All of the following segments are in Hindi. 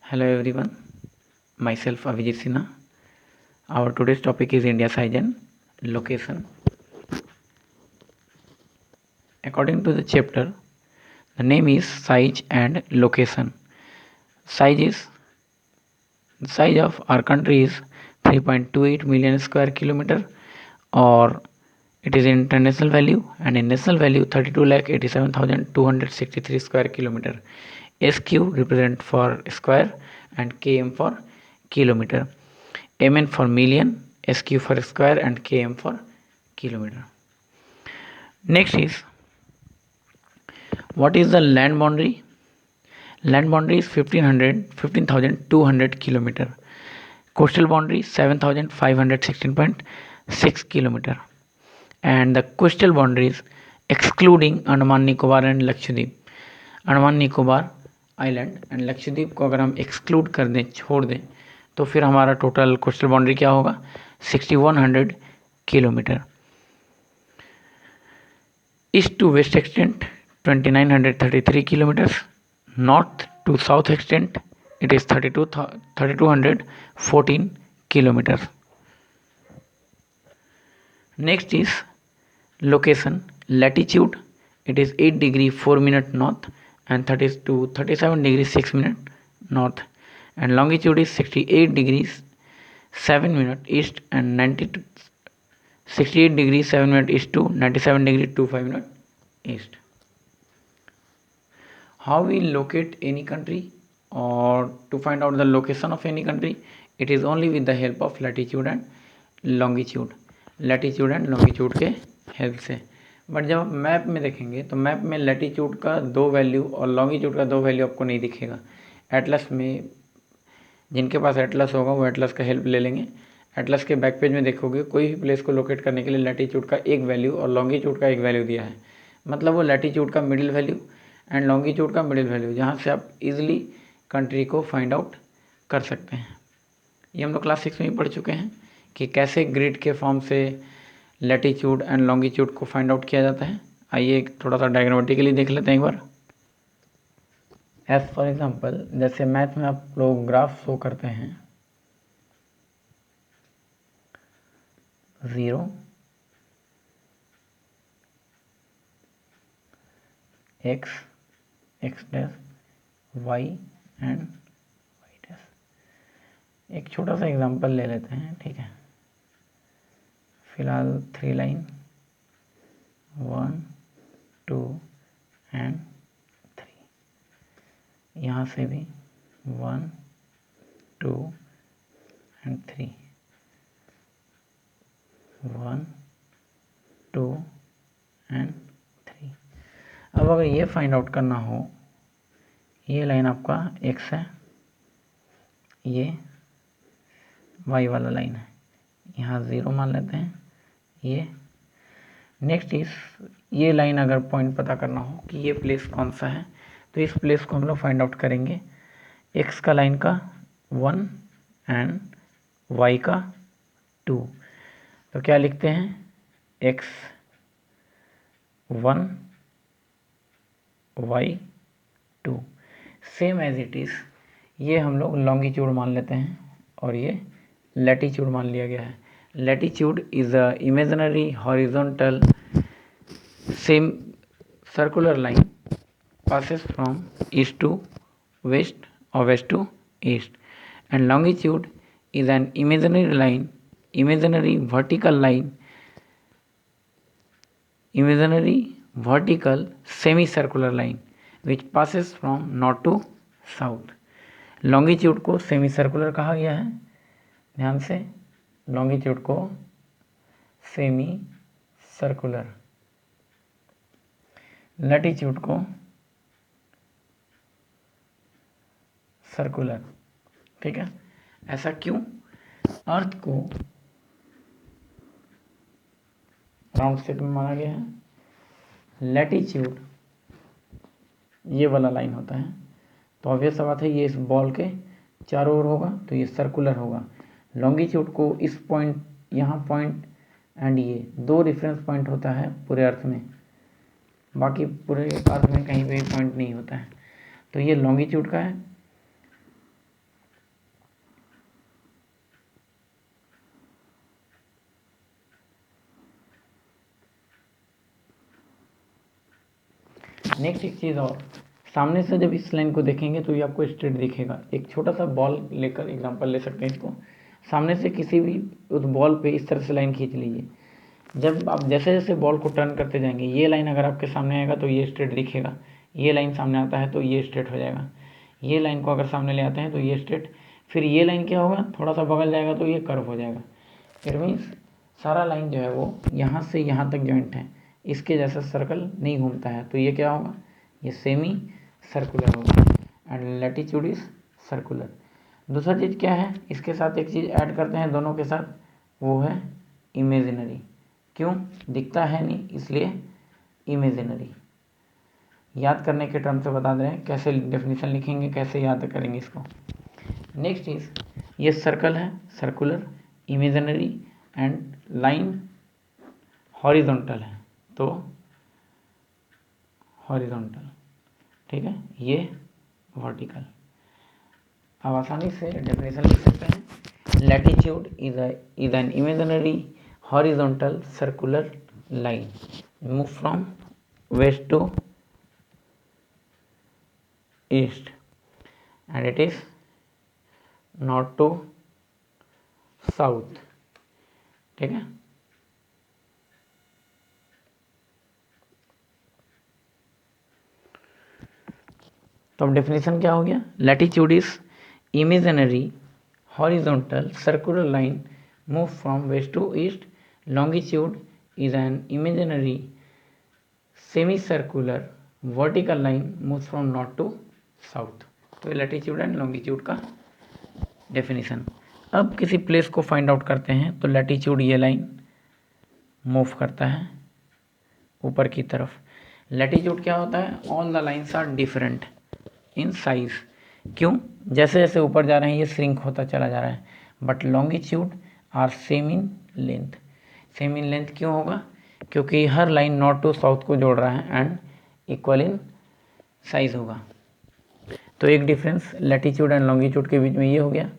Hello everyone, myself Avijit Sinha. Our today's topic is India's size and location. According to the chapter, the name is size and location. Size is the size of our country is 3.28 million square kilometer, or it is in international value, and in national value 32,87,263 square kilometer. SQ represent for square and km for kilometer. MN for million, SQ for square and km for kilometer. Next is, what is the land boundary? Land boundary is 15,200 kilometer. Coastal boundary 7,516.6 kilometer. And the coastal boundaries excluding Andaman Nicobar and Lakshadweep, Andaman Nicobar island and Lakshadweep को अगर हम एक्सक्लूड कर दें, छोड़ दें, तो फिर हमारा टोटल कोस्टल बाउंड्री क्या होगा? 6100 kilometre. East to west extent 2933 kilometres. North to south extent it is 3214 kilometers. Next is location. Latitude, it is 8 degree 4 minute north and 37 degree 6 minute north, and longitude is 68 degrees 7 minute east and 68 degrees 7 minute east to 97 degree 25 minute east. How we locate any country or to find out the location of any country? It is only with the help of latitude and longitude. Latitude and longitude के हेल्प से. बट जब आप मैप में देखेंगे तो मैप में लैटीट्यूड का 2 वैल्यू और लॉन्गिट्यूड का 2 वैल्यू आपको नहीं दिखेगा. एटलस में जिनके पास एटलस होगा वो एटलस का हेल्प ले लेंगे. एटलस के बैक पेज में देखोगे कोई भी प्लेस को लोकेट करने के लिए लैटीट्यूड का एक वैल्यू और लॉन्गिट्यूड का एक वैल्यू दिया है. मतलब वो लैटीट्यूड का मिडिल वैल्यू एंड लॉन्गिट्यूड का मिडिल वैल्यू, जहाँ से आप इजीली कंट्री को फाइंड आउट कर सकते हैं. ये हम लोग क्लास 6 में ही पढ़ चुके हैं कि कैसे ग्रिड के फॉर्म से लैटीट्यूड एंड लॉन्गिट्यूड को फाइंड आउट किया जाता है. आइए थोड़ा सा डायग्रामेटिकली देख लेते हैं एक बार. एज फॉर एग्जांपल, जैसे मैथ में आप लोग ग्राफ शो करते हैं, 0 x x dash y and y dash. एक छोटा सा एग्जांपल ले लेते हैं, ठीक है. फिलहाल 3 लाइन 1 2 एंड 3. यहाँ से भी 1 2 एंड 3, 1 2 एंड 3. अब अगर ये फाइंड आउट करना हो, ये लाइन आपका x है, ये y वाला लाइन है, यहाँ 0 मान लेते हैं. ये नेक्स्ट इस ये लाइन अगर पॉइंट पता करना हो कि ये प्लेस कौन सा है, तो इस प्लेस को हम लोग फाइंड आउट करेंगे. x का लाइन का 1 एंड y का 2. तो क्या लिखते हैं? x 1 y 2. Same as it is ये हम लोग लॉन्गिट्यूड मान लेते हैं और ये लैटीट्यूड मान लिया गया है. Latitude is a imaginary horizontal same circular line passes from east to west or west to east, and longitude is an imaginary vertical semicircular line which passes from north to south. longitude को semicircular कहा गया है, ध्यान से. लॉन्गिट्यूड को सेमी सर्कुलर, लैटीट्यूड को सर्कुलर. ठीक है. ऐसा क्यों? अर्थ को राउंड शेप में माना गया है. लैटीट्यूड ये वाला लाइन होता है, तो ऑब्वियस बात है ये इस बॉल के चारों ओर होगा, तो ये सर्कुलर होगा. लॉन्गिट्यूड को इस पॉइंट, यहाँ पॉइंट एंड ये 2 रेफरेंस पॉइंट होता है पूरे अर्थ में, बाकी पूरे अर्थ में कहीं पे पॉइंट नहीं होता है. तो ये लॉन्गिट्यूड का है नेक्स्ट एक चीज़ और, सामने से जब इस लाइन को देखेंगे तो ये आपको स्ट्रेट दिखेगा। एक छोटा सा बॉल लेकर एग्जांपल ले सकते हैं इसको, सामने से किसी भी उस बॉल पे इस तरह से लाइन खींच लीजिए। जब आप जैसे जैसे बॉल को टर्न करते जाएंगे, ये लाइन अगर आपके सामने आएगा तो ये स्ट्रेट दिखेगा, ये लाइन सामने आता है तो ये स्ट्रेट हो जाएगा, ये लाइन को अगर सामने ले आते हैं तो ये स्ट्रेट, फिर ये लाइन क्या होगा, थोड़ा सा बगल जाएगा तो ये कर्व हो जाएगा। इट मीन्स सारा लाइन जो है वो यहाँ से यहाँ तक जॉइंट है, इसके जैसा सर्कल नहीं घूमता है, तो ये क्या होगा, ये सेमी सर्कुलर होगा एंड लैटिट्यूड इज सर्कुलर। दूसरा चीज़ क्या है, इसके साथ एक चीज़ ऐड करते हैं दोनों के साथ, वो है इमेजिनरी। क्यों, दिखता है नहीं इसलिए इमेजिनरी। याद करने के टर्म से बता दे रहे हैं कैसे डेफिनेशन लिखेंगे, कैसे याद करेंगे इसको। नेक्स्ट इज, ये सर्कल है, circular, imaginary and line horizontal है, तो हॉरिजॉन्टल, ठीक है, ये वर्टिकल। अब आसानी से डेफिनेशन लिख सकते हैं, latitude is an imaginary horizontal circular line move from west to east and it is north to south, ठीक है। तो अब डेफिनेशन क्या हो गया, latitude is imaginary horizontal circular line move from west to east, longitude is an imaginary semi circular vertical line move from north to south. तो लैटिट्यूड एंड लॉन्गिट्यूड का डेफिनेशन। अब किसी प्लेस को फाइंड आउट करते हैं, तो लैटिट्यूड ये लाइन मूव करता है ऊपर की तरफ। लैटिट्यूड क्या होता है, all the lines are different in size. क्यों, जैसे जैसे ऊपर जा रहे हैं ये श्रिंक होता चला जा रहा है, but longitude are same in length. Same in length क्यों होगा, क्योंकि हर लाइन नॉर्थ टू साउथ को जोड़ रहा है एंड इक्वल इन साइज होगा। तो एक डिफरेंस लैटिट्यूड एंड लॉन्गिट्यूड के बीच में ये हो गया।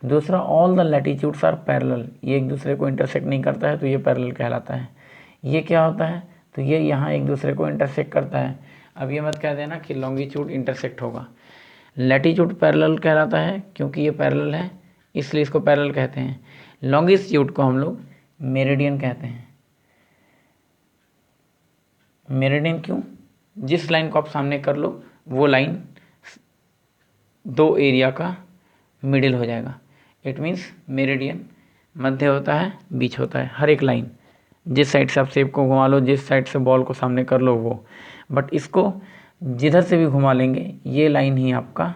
दूसरा, all the latitudes are parallel, ये एक दूसरे को इंटरसेक्ट नहीं करता है तो ये पैरेलल कहलाता है। ये क्या होता है, तो ये यहाँ एक दूसरे को इंटरसेक्ट करता है। अब ये मत कह देना कि लॉन्गिट्यूड इंटरसेक्ट होगा। लैटिट्यूड पैरेलल कहलाता है क्योंकि ये पैरेलल है, इसलिए इसको पैरेलल कहते हैं। लॉन्गिट्यूड को हम लोग मेरिडियन कहते हैं। मेरिडियन क्यों, जिस लाइन को आप सामने कर लो वो लाइन दो एरिया का मिडिल हो जाएगा। इट मीन्स मेरिडियन मध्य होता है, बीच होता है, हर एक लाइन जिस साइड से आप सेब को घुमा लो, जिस साइड से बॉल को सामने कर लो वो, बट इसको जिधर से भी घुमा लेंगे ये लाइन ही आपका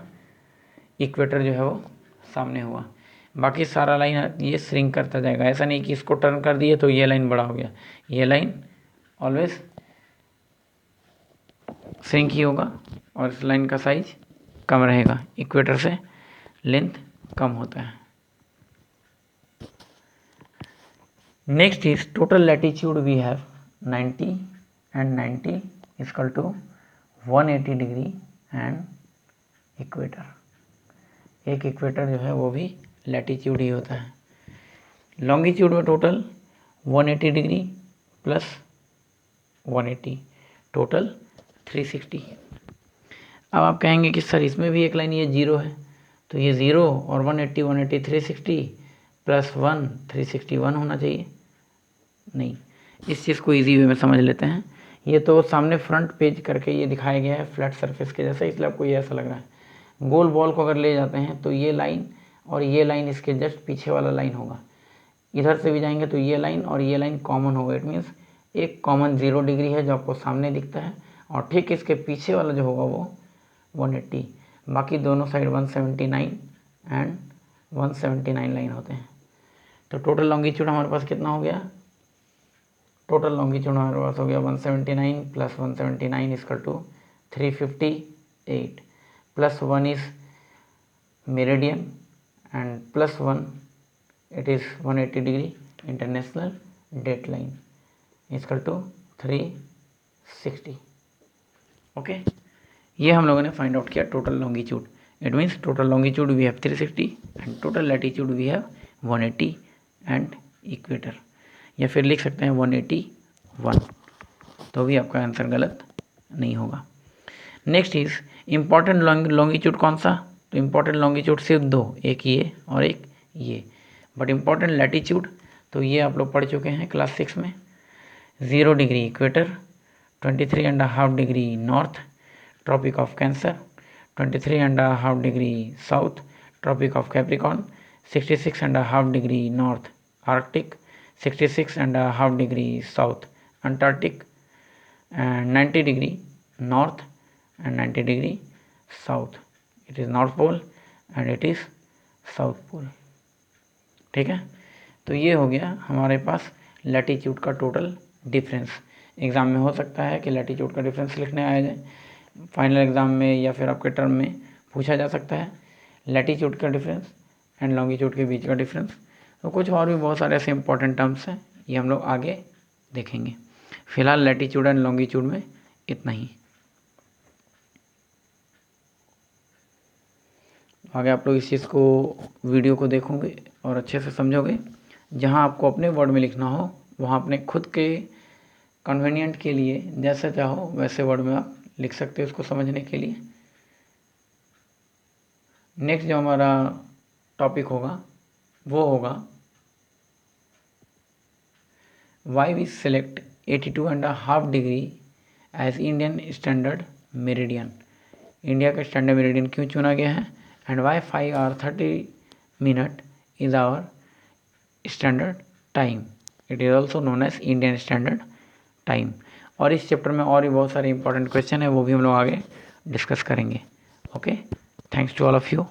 इक्वेटर जो है वो सामने हुआ। बाकी सारा लाइन ये श्रिंक करता जाएगा। ऐसा नहीं कि इसको टर्न कर दिए तो ये लाइन बड़ा हो गया, ये लाइन ऑलवेज श्रिंक ही होगा और इस लाइन का साइज कम रहेगा, इक्वेटर से लेंथ कम होता है। Next is total latitude we have 90 and 90 equal to 180 degree and equator. एक इक्वेटर जो है वो भी लैटिट्यूड ही होता है। लॉन्गिट्यूड में टोटल 180 डिग्री प्लस 180, टोटल 360। अब आप कहेंगे कि सर इसमें भी एक लाइन ये 0 है, तो ये 0 और 180 180 360 प्लस 1 361 होना चाहिए। नहीं, इस चीज़ को इजी वे में समझ लेते हैं। ये तो सामने फ्रंट पेज करके ये दिखाया गया है फ्लैट सरफेस के जैसा, इसलिए आपको ये ऐसा लग रहा है। गोल बॉल को अगर ले जाते हैं तो ये लाइन और ये लाइन इसके जस्ट पीछे वाला लाइन होगा। इधर से भी जाएंगे तो ये लाइन और ये लाइन कॉमन होगा। इट मीन्स एक कॉमन 0 डिग्री है जो आपको सामने दिखता है और ठीक इसके पीछे वाला जो होगा वो 180, बाकी दोनों साइड 179 एंड 179 लाइन होते हैं। तो टोटल लॉन्गिट्यूड हमारे पास कितना हो गया, टोटल लॉन्गिट्यूड हमारे पास हो गया 179 plus 179 equal to 358 plus 1 is meridian and plus 1 it is 180 degree international date line equal to 360। Okay, ये हम लोगों ने फाइंड आउट किया total longitude. It means total longitude we have 360 and total latitude we have 180 and equator, या फिर लिख सकते हैं 181, तो भी आपका आंसर गलत नहीं होगा। नेक्स्ट इज इम्पॉर्टेंट लॉन्गिट्यूड कौन सा, तो इम्पॉर्टेंट लॉन्गिट्यूड सिर्फ दो, एक ये और एक ये। बट इम्पॉर्टेंट लैटिट्यूड तो ये आप लोग पढ़ चुके हैं क्लास 6 में। 0 degree equator, 23.5 degree north tropic of cancer, 23.5 degree south tropic of Capricorn, 66.5 degree north Arctic, 66.5 degree south Antarctic, and 90 degree north and 90 degree south. It is north pole and it is south pole. ठीक है, तो ये हो गया हमारे पास लैटिट्यूड का टोटल डिफरेंस। एग्ज़ाम में हो सकता है कि लैटिट्यूड का डिफरेंस लिखने आया जाए, फाइनल एग्ज़ाम में या फिर आपके टर्म में पूछा जा सकता है लैटिट्यूड का डिफरेंस एंड लॉन्गिट्यूड के बीच का डिफरेंस। तो कुछ और भी बहुत सारे ऐसे इंपॉर्टेंट टर्म्स हैं, ये हम लोग आगे देखेंगे। फिलहाल लैटिट्यूड एंड लॉन्गिट्यूड में इतना ही। आगे आप लोग इस चीज़ को वीडियो को देखोगे और अच्छे से समझोगे। जहाँ आपको अपने वर्ड में लिखना हो वहाँ अपने खुद के कन्वीनियंट के लिए जैसे चाहो वैसे वर्ड में आप लिख सकते हो इसको समझने के लिए। नेक्स्ट जो हमारा टॉपिक होगा वो होगा why we select 82.5 degree as Indian standard meridian. India का स्टैंडर्ड मेरिडियन क्यों चुना गया है, and why 5 hour 30 minute is our standard time. It is also known as Indian standard time. और इस चैप्टर में और भी बहुत सारे इंपॉर्टेंट क्वेश्चन है, वो भी हम लोग आगे डिस्कस करेंगे। Okay, thanks to all of you.